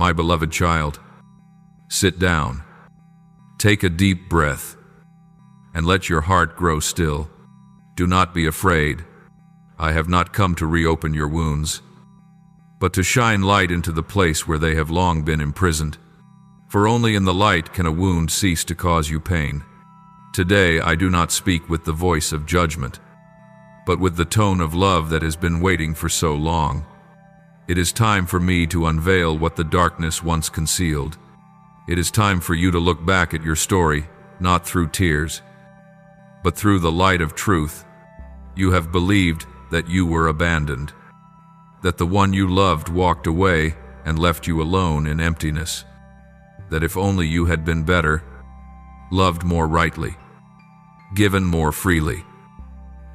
My beloved child, sit down, take a deep breath, and let your heart grow still. Do not be afraid. I have not come to reopen your wounds, but to shine light into the place where they have long been imprisoned. For only in the light can a wound cease to cause you pain. Today I do not speak with the voice of judgment, but with the tone of love that has been waiting for so long. It is time for me to unveil what the darkness once concealed. It is time for you to look back at your story, not through tears, but through the light of truth. You have believed that you were abandoned, that the one you loved walked away and left you alone in emptiness, that if only you had been better, loved more rightly, given more freely,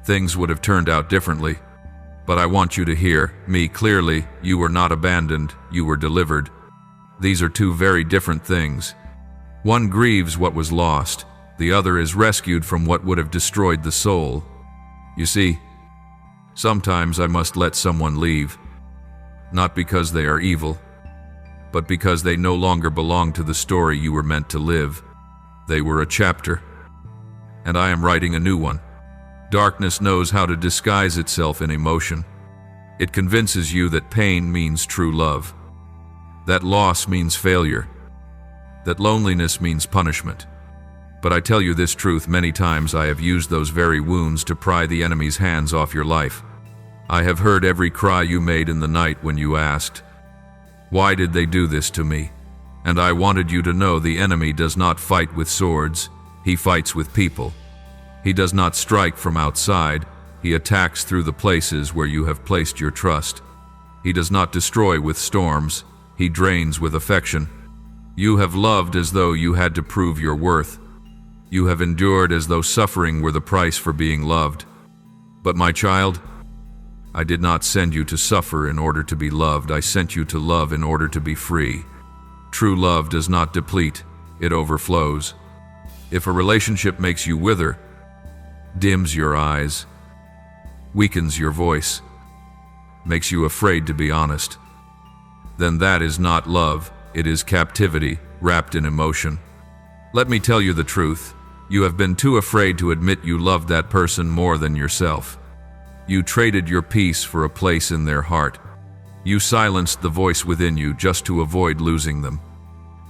things would have turned out differently. But I want you to hear me clearly. You were not abandoned, you were delivered. These are two very different things. One grieves what was lost, the other is rescued from what would have destroyed the soul. You see, sometimes I must let someone leave, not because they are evil, but because they no longer belong to the story you were meant to live. They were a chapter, and I am writing a new one. Darkness knows how to disguise itself in emotion. It convinces you that pain means true love, that loss means failure, that loneliness means punishment. But I tell you this truth, many times I have used those very wounds to pry the enemy's hands off your life. I have heard every cry you made in the night when you asked, "Why did they do this to me?" And I wanted you to know the enemy does not fight with swords, he fights with people. He does not strike from outside, he attacks through the places where you have placed your trust. He does not destroy with storms, he drains with affection. You have loved as though you had to prove your worth. You have endured as though suffering were the price for being loved. But my child, I did not send you to suffer in order to be loved. I sent you to love in order to be free. True love does not deplete, it overflows. If a relationship makes you wither, dims your eyes, weakens your voice, makes you afraid to be honest, then that is not love, it is captivity wrapped in emotion. Let me tell you the truth. You have been too afraid to admit you loved that person more than yourself. You traded your peace for a place in their heart. You silenced the voice within you just to avoid losing them.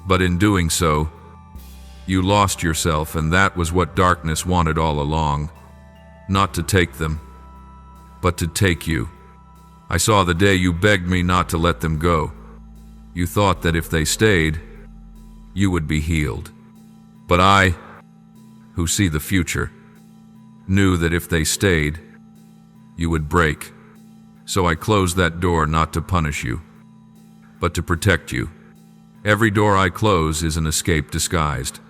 But in doing so, you lost yourself, and that was what darkness wanted all along. Not to take them, but to take you. I saw the day you begged me not to let them go. You thought that if they stayed, you would be healed. But I, who see the future, knew that if they stayed, you would break. So I closed that door not to punish you, but to protect you. Every door I close is an escape disguised.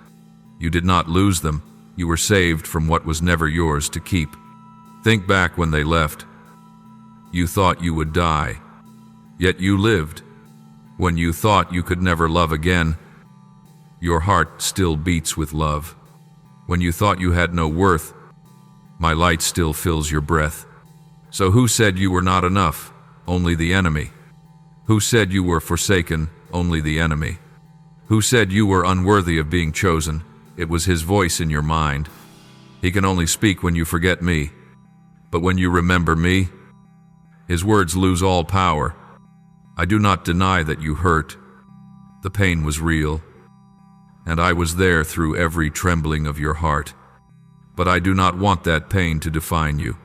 You did not lose them, you were saved from what was never yours to keep. Think back when they left. You thought you would die, yet you lived. When you thought you could never love again, your heart still beats with love. When you thought you had no worth, my light still fills your breath. So who said you were not enough? Only the enemy. Who said you were forsaken? Only the enemy. Who said you were unworthy of being chosen? It was his voice in your mind. He can only speak when you forget me. But when you remember me, his words lose all power. I do not deny that you hurt. The pain was real, and I was there through every trembling of your heart. But I do not want that pain to define you.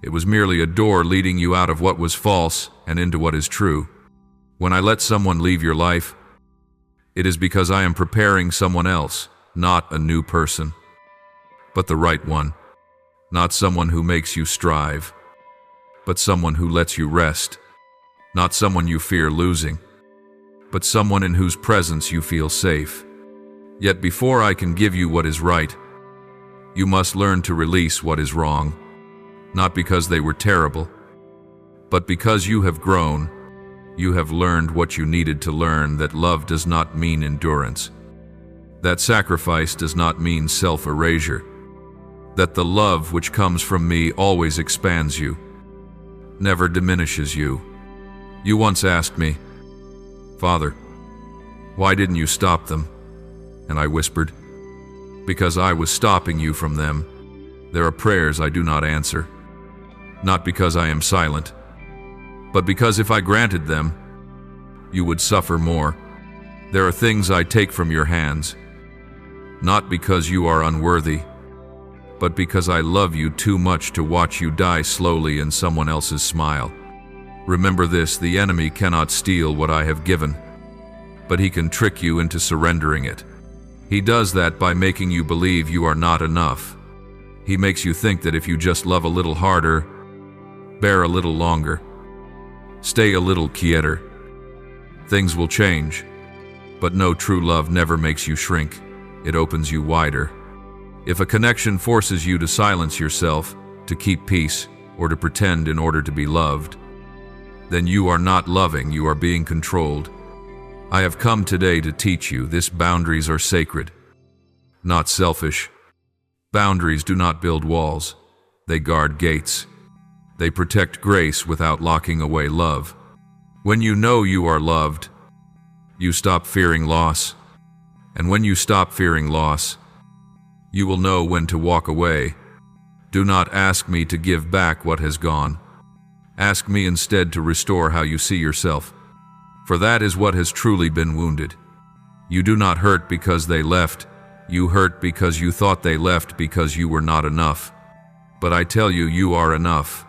It was merely a door leading you out of what was false and into what is true. When I let someone leave your life, it is because I am preparing someone else, not a new person, but the right one. Not someone who makes you strive, but someone who lets you rest. Not someone you fear losing, but someone in whose presence you feel safe. Yet before I can give you what is right, you must learn to release what is wrong, not because they were terrible, but because you have grown. You have learned what you needed to learn, that love does not mean endurance, that sacrifice does not mean self-erasure, that the love which comes from me always expands you, never diminishes you. You once asked me, "Father, Why didn't you stop them? And I whispered, because I was stopping you from them. There are prayers I do not answer, not because I am silent, but because if I granted them, you would suffer more. There are things I take from your hands, not because you are unworthy, but because I love you too much to watch you die slowly in someone else's smile. Remember this, the enemy cannot steal what I have given, but he can trick you into surrendering it. He does that by making you believe you are not enough. He makes you think that if you just love a little harder, bear a little longer, stay a little quieter, things will change. But no, true love never makes you shrink. It opens you wider. If a connection forces you to silence yourself, to keep peace, or to pretend in order to be loved, then you are not loving, you are being controlled. I have come today to teach you this: boundaries are sacred, not selfish. Boundaries do not build walls, they guard gates. They protect grace without locking away love. When you know you are loved, you stop fearing loss. And when you stop fearing loss, you will know when to walk away. Do not ask me to give back what has gone. Ask me instead to restore how you see yourself. For that is what has truly been wounded. You do not hurt because they left. You hurt because you thought they left because you were not enough. But I tell you, you are enough.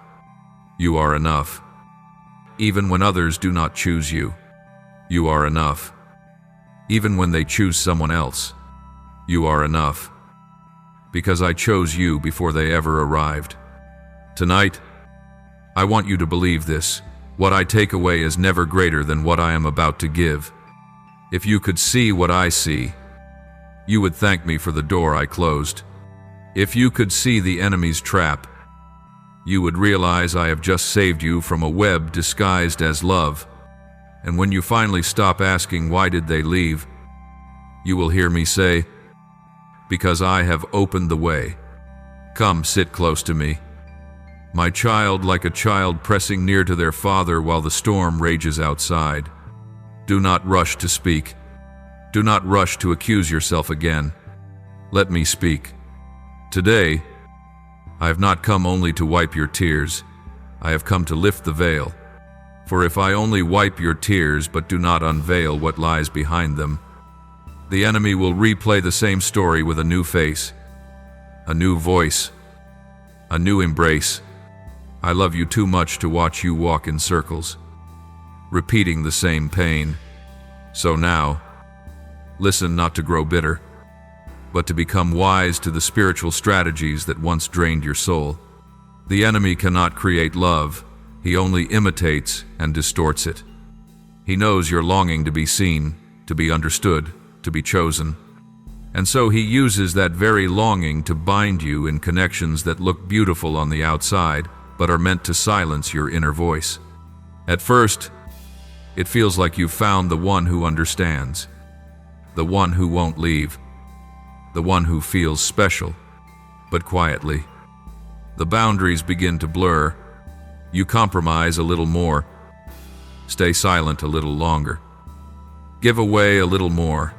You are enough. Even when others do not choose you, you are enough. Even when they choose someone else, you are enough. Because I chose you before they ever arrived. Tonight, I want you to believe this. What I take away is never greater than what I am about to give. If you could see what I see, you would thank me for the door I closed. If you could see the enemy's trap, you would realize I have just saved you from a web disguised as love. And when you finally stop asking why did they leave, you will hear me say, because I have opened the way. Come, sit close to me. My child, like a child pressing near to their father while the storm rages outside. Do not rush to speak. Do not rush to accuse yourself again. Let me speak. Today, I have not come only to wipe your tears. I have come to lift the veil. For if I only wipe your tears but do not unveil what lies behind them, the enemy will replay the same story with a new face, a new voice, a new embrace. I love you too much to watch you walk in circles, repeating the same pain. So now, listen not to grow bitter, but to become wise to the spiritual strategies that once drained your soul. The enemy cannot create love. He only imitates and distorts it. He knows you're longing to be seen, to be understood, to be chosen. And so he uses that very longing to bind you in connections that look beautiful on the outside, but are meant to silence your inner voice. At first, it feels like you've found the one who understands, the one who won't leave, the one who feels special, but quietly. The boundaries begin to blur. You compromise a little more, stay silent a little longer, give away a little more,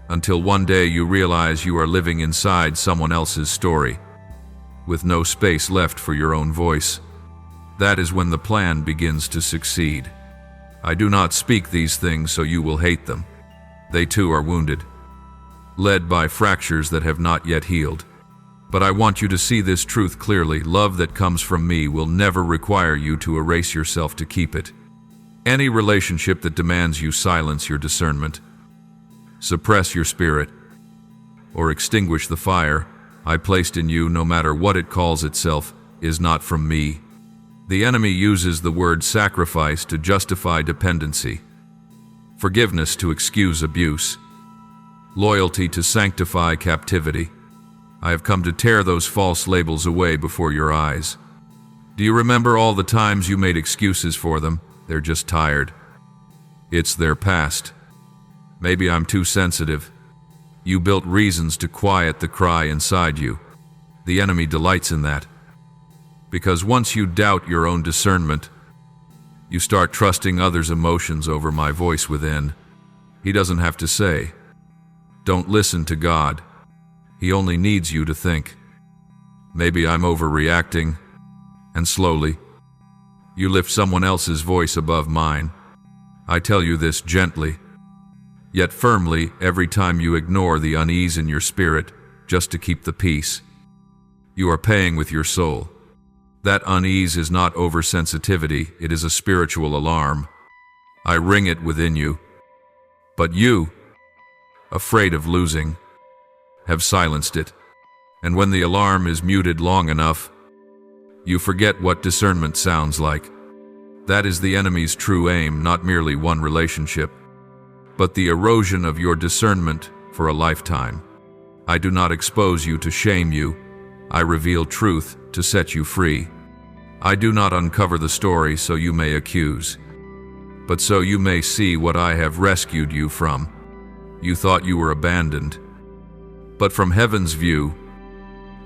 until one day you realize you are living inside someone else's story, with no space left for your own voice. That is when the plan begins to succeed. I do not speak these things so you will hate them. They too are wounded, led by fractures that have not yet healed. But I want you to see this truth clearly. Love that comes from me will never require you to erase yourself to keep it. Any relationship that demands you silence your discernment, suppress your spirit, or extinguish the fire I placed in you, no matter what it calls itself, is not from me. The enemy uses the word sacrifice to justify dependency, forgiveness to excuse abuse, loyalty to sanctify captivity. I have come to tear those false labels away before your eyes. Do you remember all the times you made excuses for them? They're just tired. It's their past. Maybe I'm too sensitive. You built reasons to quiet the cry inside you. The enemy delights in that. Because once you doubt your own discernment, you start trusting others' emotions over my voice within. He doesn't have to say. Don't listen to God. He only needs you to think. Maybe I'm overreacting. And slowly, you lift someone else's voice above mine. I tell you this gently, yet firmly every time you ignore the unease in your spirit just to keep the peace. You are paying with your soul. That unease is not oversensitivity, it is a spiritual alarm. I ring it within you. But you, afraid of losing, have silenced it. And when the alarm is muted long enough, you forget what discernment sounds like. That is the enemy's true aim, not merely one relationship, but the erosion of your discernment for a lifetime. I do not expose you to shame you. I reveal truth to set you free. I do not uncover the story so you may accuse, but so you may see what I have rescued you from. You thought you were abandoned, but from heaven's view,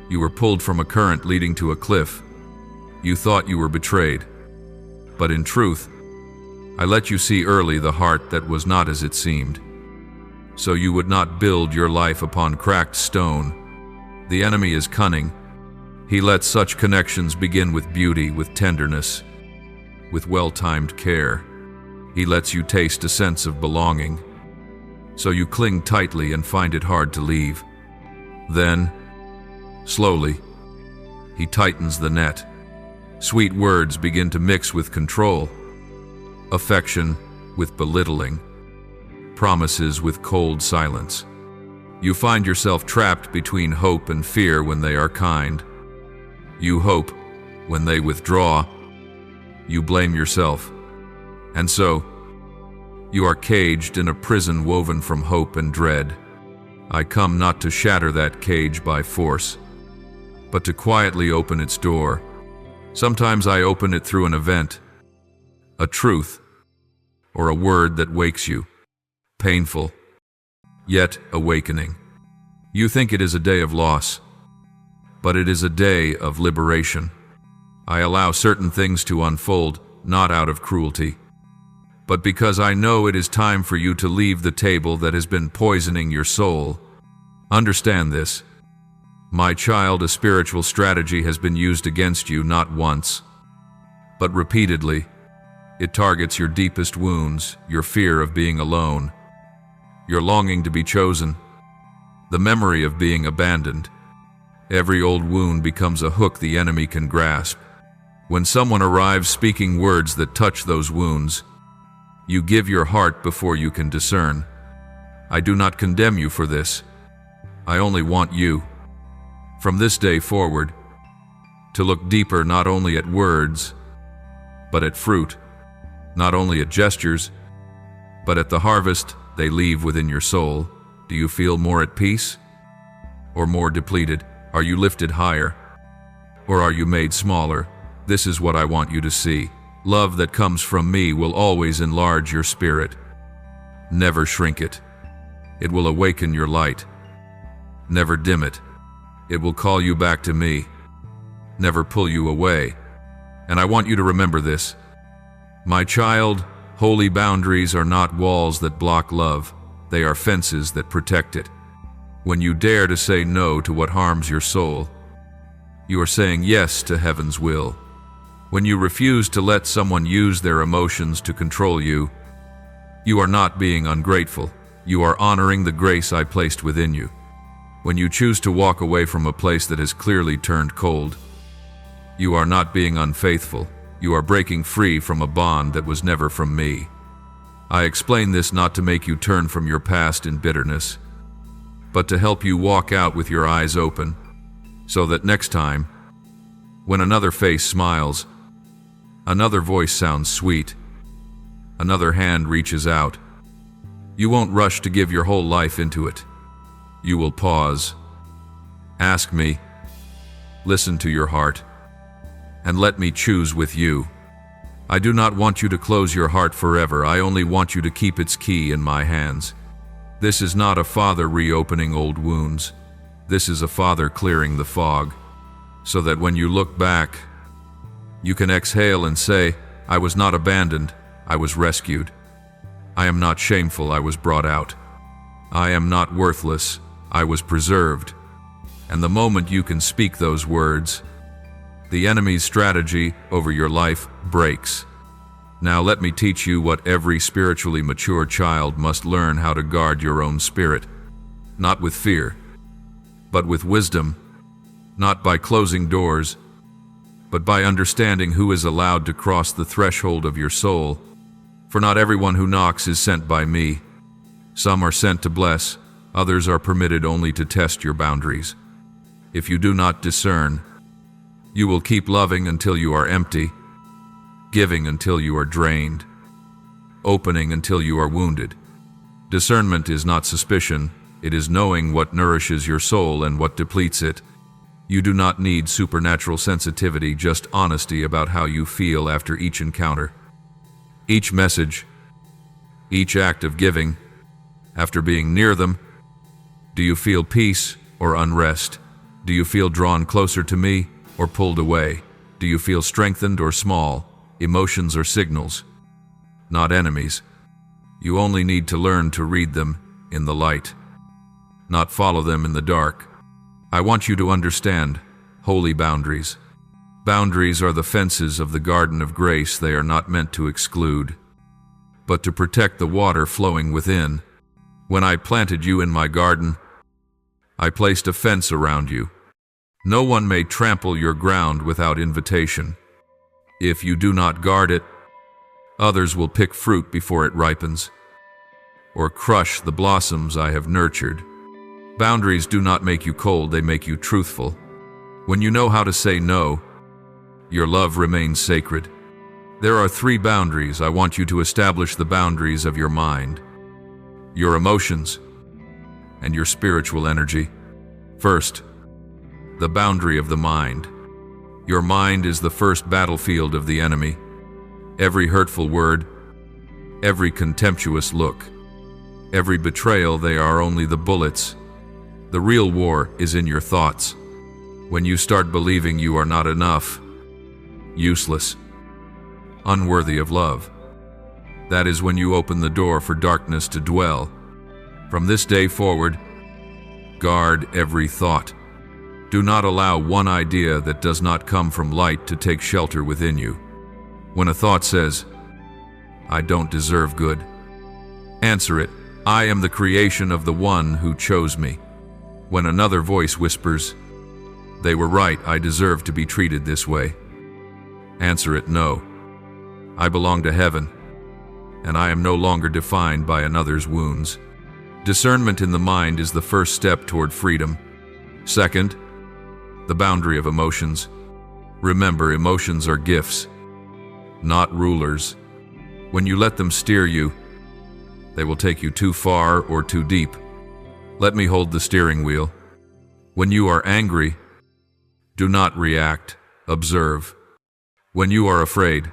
you were pulled from a current leading to a cliff. You thought you were betrayed, but in truth, I let you see early the heart that was not as it seemed, so you would not build your life upon cracked stone. The enemy is cunning. He lets such connections begin with beauty, with tenderness, with well-timed care. He lets you taste a sense of belonging, so you cling tightly and find it hard to leave. Then, slowly, he tightens the net. Sweet words begin to mix with control, affection with belittling, promises with cold silence. You find yourself trapped between hope and fear when they are kind. You hope when they withdraw. You blame yourself. And so, you are caged in a prison woven from hope and dread. I come not to shatter that cage by force, but to quietly open its door. Sometimes I open it through an event, a truth, or a word that wakes you. Painful, yet awakening. You think it is a day of loss, but it is a day of liberation. I allow certain things to unfold, not out of cruelty, but because I know it is time for you to leave the table that has been poisoning your soul. Understand this. My child, a spiritual strategy has been used against you not once, but repeatedly. It targets your deepest wounds, your fear of being alone, your longing to be chosen, the memory of being abandoned. Every old wound becomes a hook the enemy can grasp. When someone arrives speaking words that touch those wounds, you give your heart before you can discern. I do not condemn you for this. I only want you, from this day forward, to look deeper not only at words, but at fruit, not only at gestures, but at the harvest they leave within your soul. Do you feel more at peace, or more depleted? Are you lifted higher, or are you made smaller? This is what I want you to see. Love that comes from me will always enlarge your spirit. Never shrink it. It will awaken your light. Never dim it. It will call you back to me. Never pull you away. And I want you to remember this. My child, holy boundaries are not walls that block love. They are fences that protect it. When you dare to say no to what harms your soul, you are saying yes to heaven's will. When you refuse to let someone use their emotions to control you, you are not being ungrateful. You are honoring the grace I placed within you. When you choose to walk away from a place that has clearly turned cold, you are not being unfaithful. You are breaking free from a bond that was never from me. I explain this not to make you turn from your past in bitterness, but to help you walk out with your eyes open, so that next time, when another face smiles, another voice sounds sweet, another hand reaches out, you won't rush to give your whole life into it. You will pause, ask me, listen to your heart, and let me choose with you. I do not want you to close your heart forever. I only want you to keep its key in my hands. This is not a father reopening old wounds. This is a father clearing the fog, so that when you look back, you can exhale and say, I was not abandoned, I was rescued. I am not shameful, I was brought out. I am not worthless, I was preserved. And the moment you can speak those words, the enemy's strategy over your life breaks. Now let me teach you what every spiritually mature child must learn: how to guard your own spirit. Not with fear, but with wisdom. Not by closing doors, but by understanding who is allowed to cross the threshold of your soul. For not everyone who knocks is sent by me. Some are sent to bless, others are permitted only to test your boundaries. If you do not discern, you will keep loving until you are empty, giving until you are drained, opening until you are wounded. Discernment is not suspicion, it is knowing what nourishes your soul and what depletes it. You do not need supernatural sensitivity, just honesty about how you feel after each encounter. Each message, each act of giving, after being near them. Do you feel peace or unrest? Do you feel drawn closer to me or pulled away? Do you feel strengthened or small? Emotions are signals, not enemies. You only need to learn to read them in the light, not follow them in the dark. I want you to understand holy boundaries. Boundaries are the fences of the garden of grace. They are not meant to exclude, but to protect the water flowing within. When I planted you in my garden, I placed a fence around you. No one may trample your ground without invitation. If you do not guard it, others will pick fruit before it ripens, or crush the blossoms I have nurtured. Boundaries do not make you cold, they make you truthful. When you know how to say no, your love remains sacred. There are 3 boundaries. I want you to establish the boundaries of your mind, your emotions, and your spiritual energy. First, the boundary of the mind. Your mind is the first battlefield of the enemy. Every hurtful word, every contemptuous look, every betrayal, they are only the bullets. The real war is in your thoughts. When you start believing you are not enough, useless, unworthy of love, that is when you open the door for darkness to dwell. From this day forward, guard every thought. Do not allow one idea that does not come from light to take shelter within you. When a thought says, "I don't deserve good," answer it, "I am the creation of the one who chose me." When another voice whispers, "They were right, I deserve to be treated this way," answer it, "No, I belong to heaven, and I am no longer defined by another's wounds." Discernment in the mind is the first step toward freedom. Second, the boundary of emotions. Remember, emotions are gifts, not rulers. When you let them steer you, they will take you too far or too deep. Let me hold the steering wheel. When you are angry, do not react, observe. When you are afraid,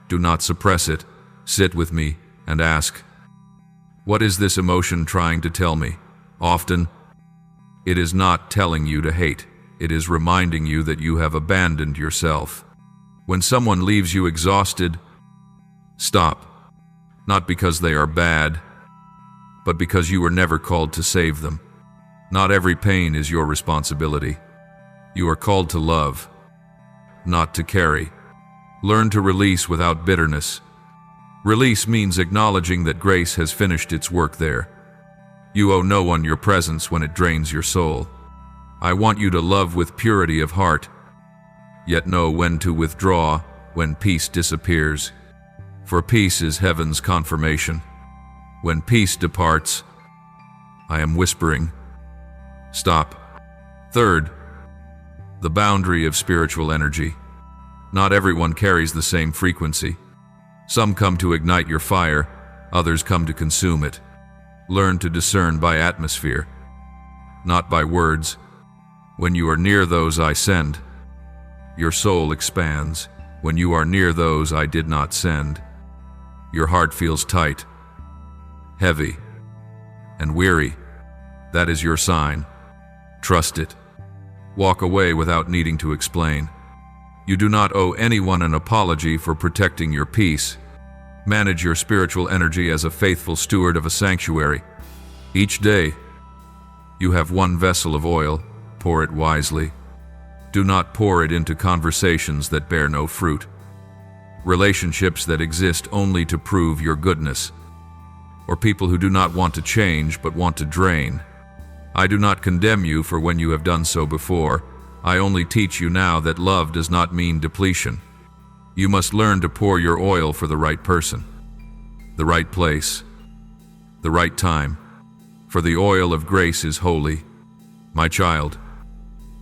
do not suppress it. Sit with me and ask, what is this emotion trying to tell me? Often, it is not telling you to hate. It is reminding you that you have abandoned yourself. When someone leaves you exhausted, stop. Not because they are bad, but because you were never called to save them. Not every pain is your responsibility. You are called to love, not to carry. Learn to release without bitterness. Release means acknowledging that grace has finished its work there. You owe no one your presence when it drains your soul. I want you to love with purity of heart, yet know when to withdraw when peace disappears. For peace is heaven's confirmation. When peace departs, I am whispering, stop. Third, the boundary of spiritual energy. Not everyone carries the same frequency. Some come to ignite your fire, others come to consume it. Learn to discern by atmosphere, not by words. When you are near those I send, your soul expands. When you are near those I did not send, your heart feels tight, heavy, and weary. That is your sign. Trust it. Walk away without needing to explain. You do not owe anyone an apology for protecting your peace. Manage your spiritual energy as a faithful steward of a sanctuary. Each day, you have one vessel of oil. Pour it wisely. Do not pour it into conversations that bear no fruit, relationships that exist only to prove your goodness, or people who do not want to change but want to drain. I do not condemn you for when you have done so before. I only teach you now that love does not mean depletion. You must learn to pour your oil for the right person, the right place, the right time, for the oil of grace is holy. My child,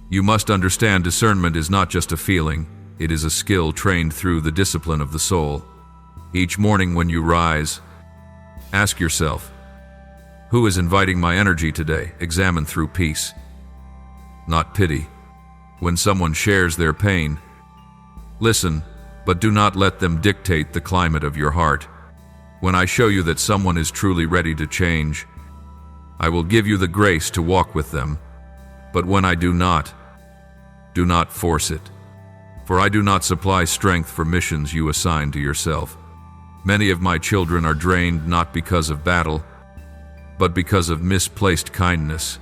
you must understand discernment is not just a feeling, it is a skill trained through the discipline of the soul. Each morning when you rise, ask yourself, who is inviting my energy today? Examine through peace, not pity. When someone shares their pain, listen, but do not let them dictate the climate of your heart. When I show you that someone is truly ready to change, I will give you the grace to walk with them. But when I do not force it. For I do not supply strength for missions you assign to yourself. Many of my children are drained not because of battle, but because of misplaced kindness.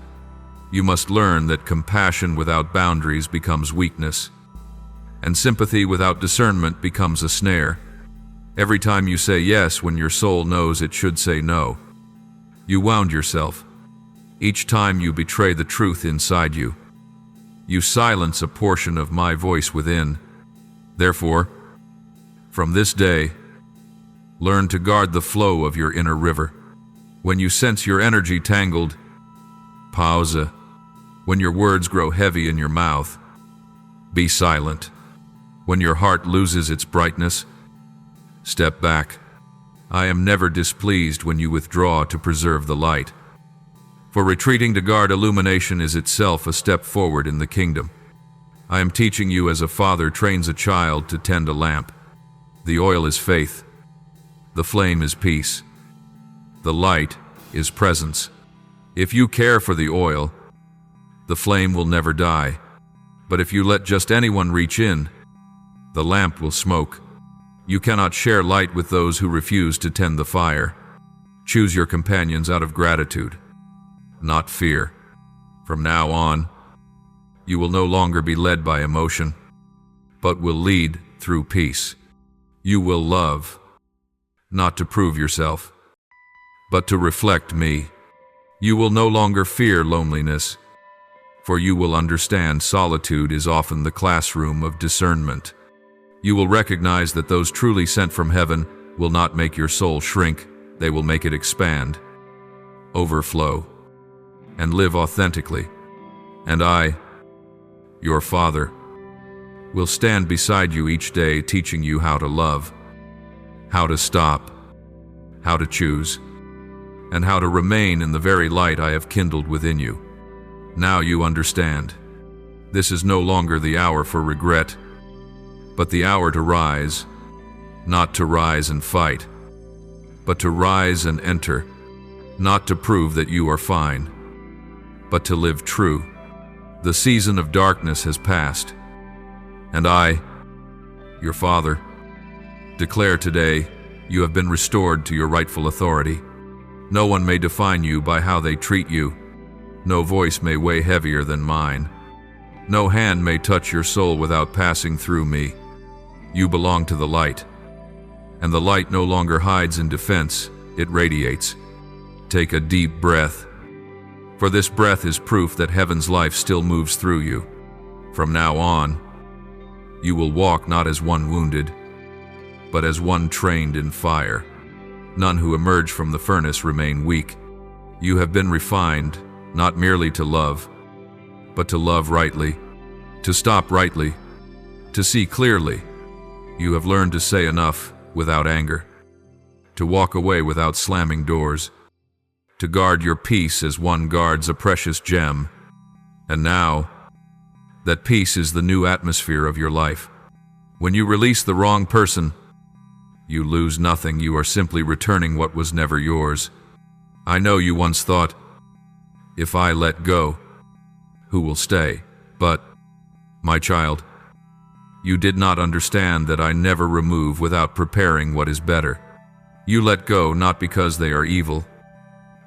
You must learn that compassion without boundaries becomes weakness, and sympathy without discernment becomes a snare. Every time you say yes when your soul knows it should say no, you wound yourself. Each time you betray the truth inside you, you silence a portion of my voice within. Therefore, from this day, learn to guard the flow of your inner river. When you sense your energy tangled, pause. When your words grow heavy in your mouth, be silent. When your heart loses its brightness, step back. I am never displeased when you withdraw to preserve the light. For retreating to guard illumination is itself a step forward in the kingdom. I am teaching you as a father trains a child to tend a lamp. The oil is faith. The flame is peace. The light is presence. If you care for the oil, the flame will never die. But if you let just anyone reach in, the lamp will smoke. You cannot share light with those who refuse to tend the fire. Choose your companions out of gratitude, not fear. From now on, you will no longer be led by emotion, but will lead through peace. You will love, not to prove yourself, but to reflect me. You will no longer fear loneliness, for you will understand solitude is often the classroom of discernment. You will recognize that those truly sent from heaven will not make your soul shrink, they will make it expand, overflow, and live authentically. And I, your Father, will stand beside you each day teaching you how to love, how to stop, how to choose, and how to remain in the very light I have kindled within you. Now you understand. This is no longer the hour for regret, but the hour to rise, not to rise and fight, but to rise and enter, not to prove that you are fine, but to live true. The season of darkness has passed, and I, your Father, declare today you have been restored to your rightful authority. No one may define you by how they treat you. No voice may weigh heavier than mine. No hand may touch your soul without passing through me. You belong to the light, and the light no longer hides in defense, it radiates. Take a deep breath, for this breath is proof that heaven's life still moves through you. From now on, you will walk not as one wounded, but as one trained in fire. None who emerge from the furnace remain weak. You have been refined, not merely to love, but to love rightly, to stop rightly, to see clearly. You have learned to say enough without anger, to walk away without slamming doors, to guard your peace as one guards a precious gem. And now, that peace is the new atmosphere of your life. When you release the wrong person, you lose nothing. You are simply returning what was never yours. I know you once thought, if I let go, who will stay? But, my child, you did not understand that I never remove without preparing what is better. You let go not because they are evil,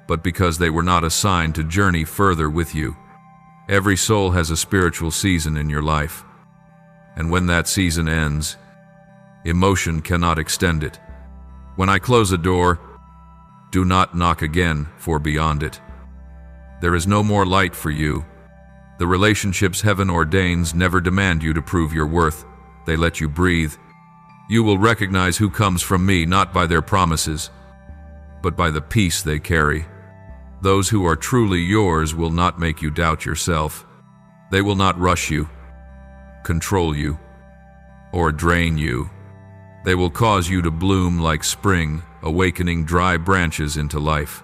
but because they were not assigned to journey further with you. Every soul has a spiritual season in your life, and when that season ends, emotion cannot extend it. When I close a door, do not knock again, for beyond it, there is no more light for you. The relationships heaven ordains never demand you to prove your worth. They let you breathe. You will recognize who comes from me not by their promises, but by the peace they carry. Those who are truly yours will not make you doubt yourself. They will not rush you, control you, or drain you. They will cause you to bloom like spring, awakening dry branches into life.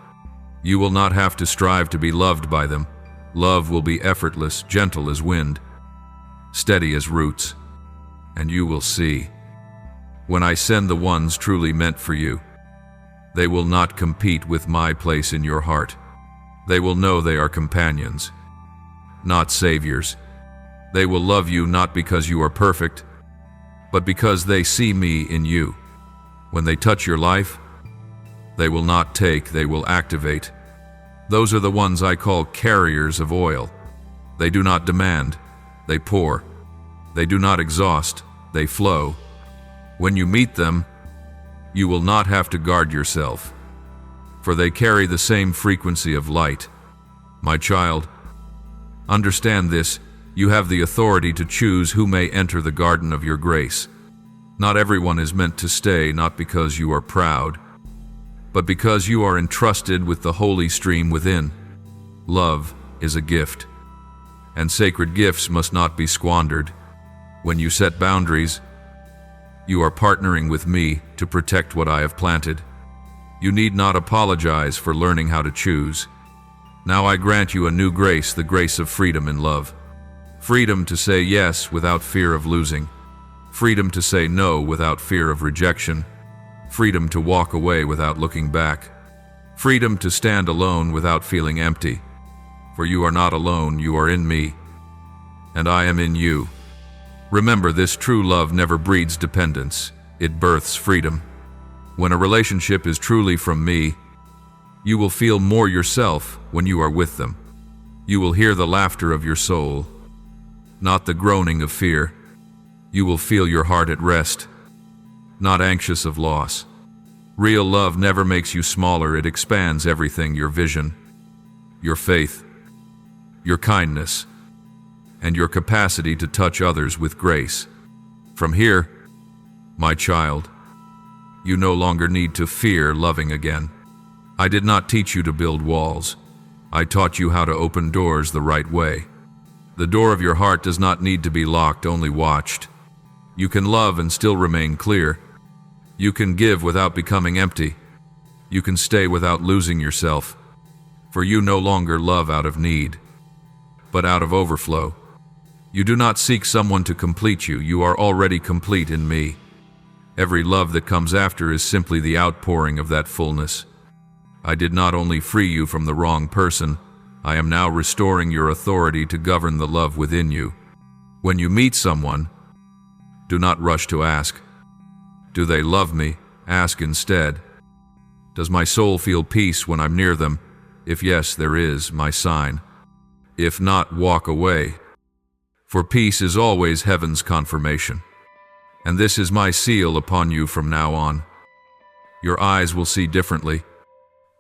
You will not have to strive to be loved by them. Love will be effortless, gentle as wind, steady as roots, and you will see. When I send the ones truly meant for you, they will not compete with my place in your heart. They will know they are companions, not saviors. They will love you not because you are perfect, but because they see me in you. When they touch your life, they will not take, they will activate. Those are the ones I call carriers of oil. They do not demand, they pour. They do not exhaust, they flow. When you meet them, you will not have to guard yourself, for they carry the same frequency of light. My child, understand this: you have the authority to choose who may enter the garden of your grace. Not everyone is meant to stay, not because you are proud, but because you are entrusted with the holy stream within. Love is a gift, and sacred gifts must not be squandered. When you set boundaries, you are partnering with me to protect what I have planted. You need not apologize for learning how to choose. Now I grant you a new grace, the grace of freedom in love. Freedom to say yes without fear of losing. Freedom to say no without fear of rejection. Freedom to walk away without looking back. Freedom to stand alone without feeling empty. For you are not alone, you are in me, and I am in you. Remember, this true love never breeds dependence, it births freedom. When a relationship is truly from me, you will feel more yourself when you are with them. You will hear the laughter of your soul, not the groaning of fear. You will feel your heart at rest, not anxious of loss. Real love never makes you smaller, it expands everything: your vision, your faith, your kindness, and your capacity to touch others with grace. From here, my child, you no longer need to fear loving again. I did not teach you to build walls. I taught you how to open doors the right way. The door of your heart does not need to be locked, only watched. You can love and still remain clear. You can give without becoming empty. You can stay without losing yourself. For you no longer love out of need, but out of overflow. You do not seek someone to complete you. You are already complete in me. Every love that comes after is simply the outpouring of that fullness. I did not only free you from the wrong person, I am now restoring your authority to govern the love within you. When you meet someone, do not rush to ask, "Do they love me?" Ask instead, "Does my soul feel peace when I'm near them?" If yes, there is my sign. If not, walk away. For peace is always heaven's confirmation. And this is my seal upon you from now on. Your eyes will see differently.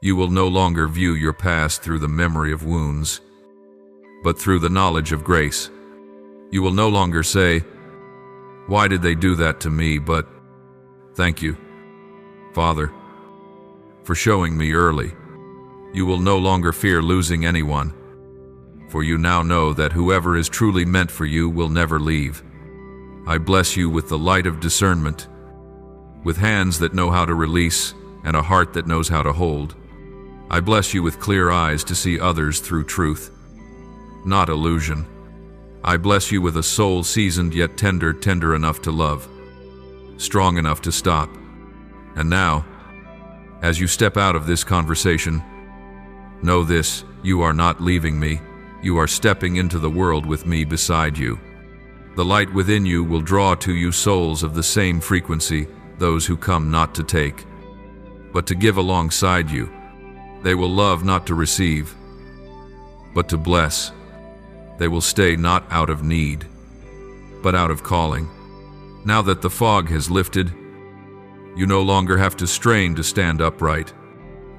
You will no longer view your past through the memory of wounds, but through the knowledge of grace. You will no longer say, "Why did they do that to me?" but, "Thank you, Father, for showing me early." You will no longer fear losing anyone, for you now know that whoever is truly meant for you will never leave. I bless you with the light of discernment, with hands that know how to release and a heart that knows how to hold. I bless you with clear eyes to see others through truth, not illusion. I bless you with a soul seasoned yet tender enough to love, strong enough to stop. And now, as you step out of this conversation, know this: you are not leaving me. You are stepping into the world with me beside you. The light within you will draw to you souls of the same frequency, those who come not to take, but to give alongside you. They will love not to receive, but to bless. They will stay not out of need, but out of calling. Now that the fog has lifted, you no longer have to strain to stand upright.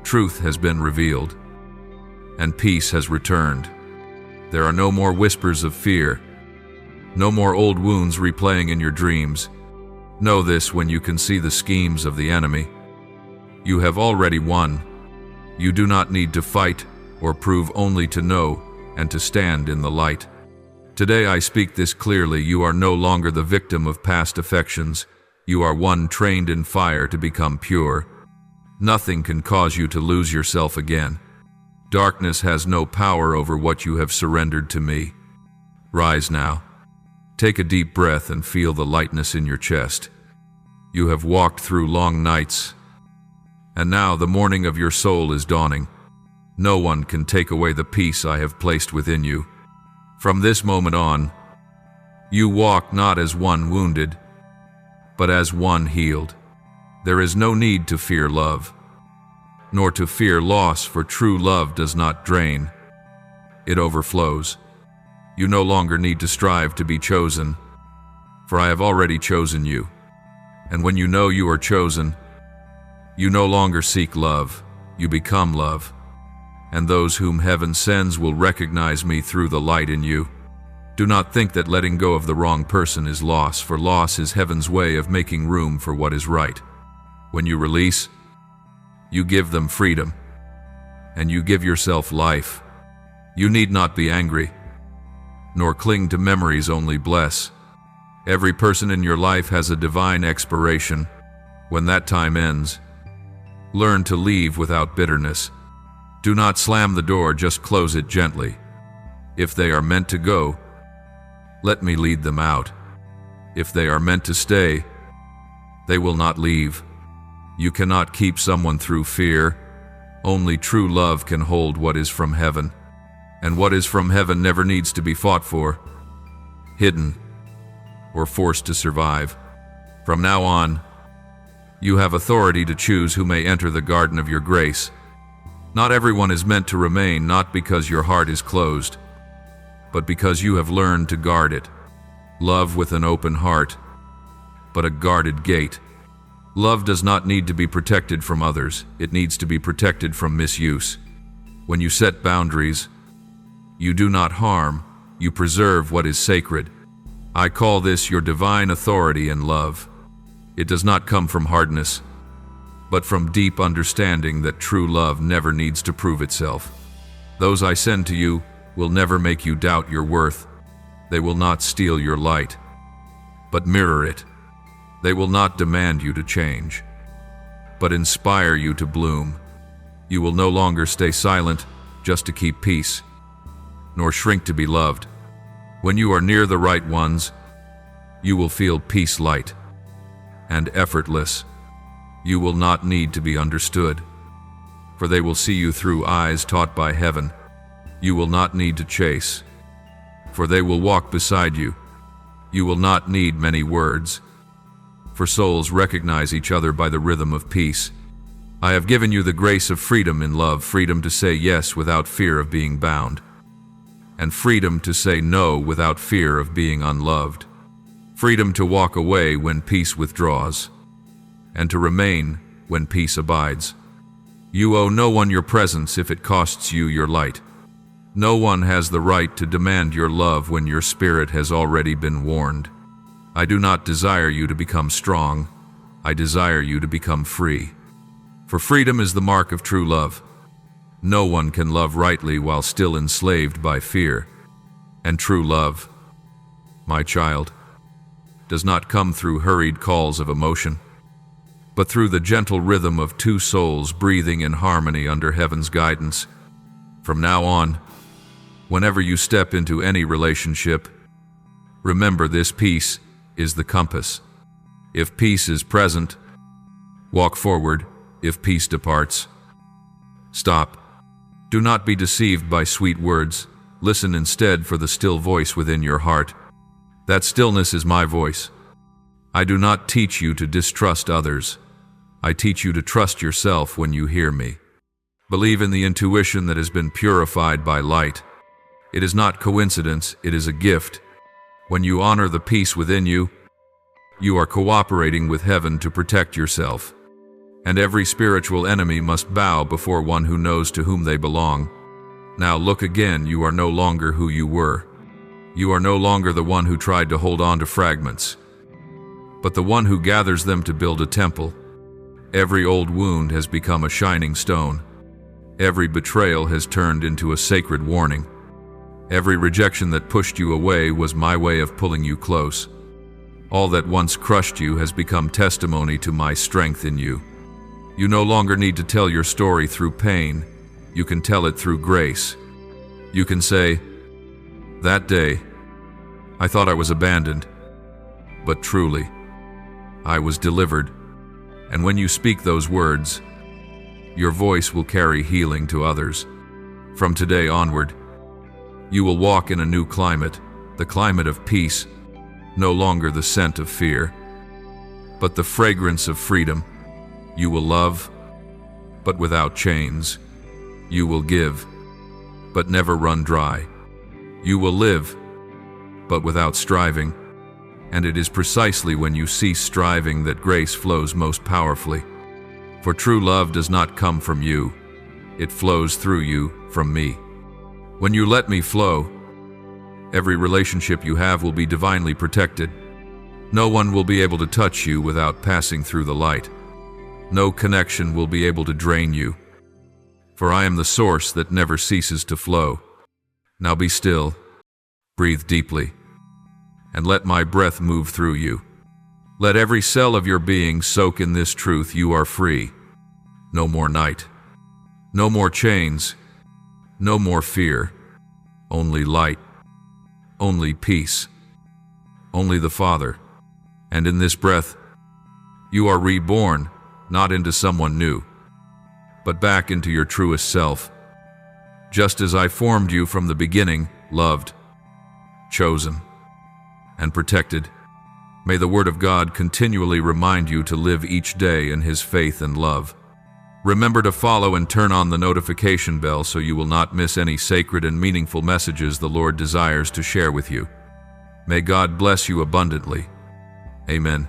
Truth has been revealed, and peace has returned. There are no more whispers of fear, no more old wounds replaying in your dreams. Know this when you can see the schemes of the enemy. You have already won. You do not need to fight or prove, only to know and to stand in the light. Today I speak this clearly. You are no longer the victim of past affections. You are one trained in fire to become pure. Nothing can cause you to lose yourself again. Darkness has no power over what you have surrendered to me. Rise now. Take a deep breath and feel the lightness in your chest. You have walked through long nights, and now the morning of your soul is dawning. No one can take away the peace I have placed within you. From this moment on, you walk not as one wounded, but as one healed. There is no need to fear love, nor to fear loss, for true love does not drain. It overflows. You no longer need to strive to be chosen, for I have already chosen you. And when you know you are chosen, you no longer seek love, you become love. And those whom heaven sends will recognize me through the light in you. Do not think that letting go of the wrong person is loss, for loss is heaven's way of making room for what is right. When you release, you give them freedom, and you give yourself life. You need not be angry, nor cling to memories, only bless. Every person in your life has a divine expiration. When that time ends, learn to leave without bitterness. Do not slam the door, just close it gently. If they are meant to go, let me lead them out. If they are meant to stay, they will not leave. You cannot keep someone through fear. Only true love can hold what is from heaven. And what is from heaven never needs to be fought for, hidden, or forced to survive. From now on, you have authority to choose who may enter the garden of your grace. Not everyone is meant to remain, not because your heart is closed, but because you have learned to guard it. Love with an open heart, but a guarded gate. Love does not need to be protected from others, it needs to be protected from misuse. When you set boundaries, you do not harm, you preserve what is sacred. I call this your divine authority and love. It does not come from hardness, but from deep understanding that true love never needs to prove itself. Those I send to you will never make you doubt your worth. They will not steal your light, but mirror it. They will not demand you to change, but inspire you to bloom. You will no longer stay silent just to keep peace, nor shrink to be loved. When you are near the right ones, you will feel peace light and effortless. You will not need to be understood, for they will see you through eyes taught by heaven. You will not need to chase, for they will walk beside you. You will not need many words, for souls recognize each other by the rhythm of peace. I have given you the grace of freedom in love, freedom to say yes without fear of being bound, and freedom to say no without fear of being unloved. Freedom to walk away when peace withdraws, and to remain when peace abides. You owe no one your presence if it costs you your light. No one has the right to demand your love when your spirit has already been warned. I do not desire you to become strong. I desire you to become free. For freedom is the mark of true love. No one can love rightly while still enslaved by fear. And true love, my child, does not come through hurried calls of emotion, but through the gentle rhythm of two souls breathing in harmony under heaven's guidance. From now on, whenever you step into any relationship, remember this: peace is the compass. If peace is present, walk forward. If peace departs, stop. Do not be deceived by sweet words. Listen instead for the still voice within your heart. That stillness is my voice. I do not teach you to distrust others. I teach you to trust yourself when you hear me. Believe in the intuition that has been purified by light. It is not coincidence, it is a gift. When you honor the peace within you, you are cooperating with heaven to protect yourself. And every spiritual enemy must bow before one who knows to whom they belong. Now look again, you are no longer who you were. You are no longer the one who tried to hold on to fragments, but the one who gathers them to build a temple. Every old wound has become a shining stone. Every betrayal has turned into a sacred warning. Every rejection that pushed you away was my way of pulling you close. All that once crushed you has become testimony to my strength in you. You no longer need to tell your story through pain. You can tell it through grace. You can say, "That day, I thought I was abandoned, but truly, I was delivered." And when you speak those words, your voice will carry healing to others. From today onward, you will walk in a new climate, the climate of peace, no longer the scent of fear, but the fragrance of freedom. You will love, but without chains. You will give, but never run dry. You will live, but without striving. And it is precisely when you cease striving that grace flows most powerfully. For true love does not come from you. It flows through you from me. When you let me flow, every relationship you have will be divinely protected. No one will be able to touch you without passing through the light. No connection will be able to drain you. For I am the source that never ceases to flow. Now be still, breathe deeply, and let my breath move through you. Let every cell of your being soak in this truth: you are free. No more night. No more chains. No more fear. Only light. Only peace. Only the Father. And in this breath, you are reborn, not into someone new, but back into your truest self. Just as I formed you from the beginning, loved, chosen, and protected, may the Word of God continually remind you to live each day in His faith and love. Remember to follow and turn on the notification bell so you will not miss any sacred and meaningful messages the Lord desires to share with you. May God bless you abundantly. Amen.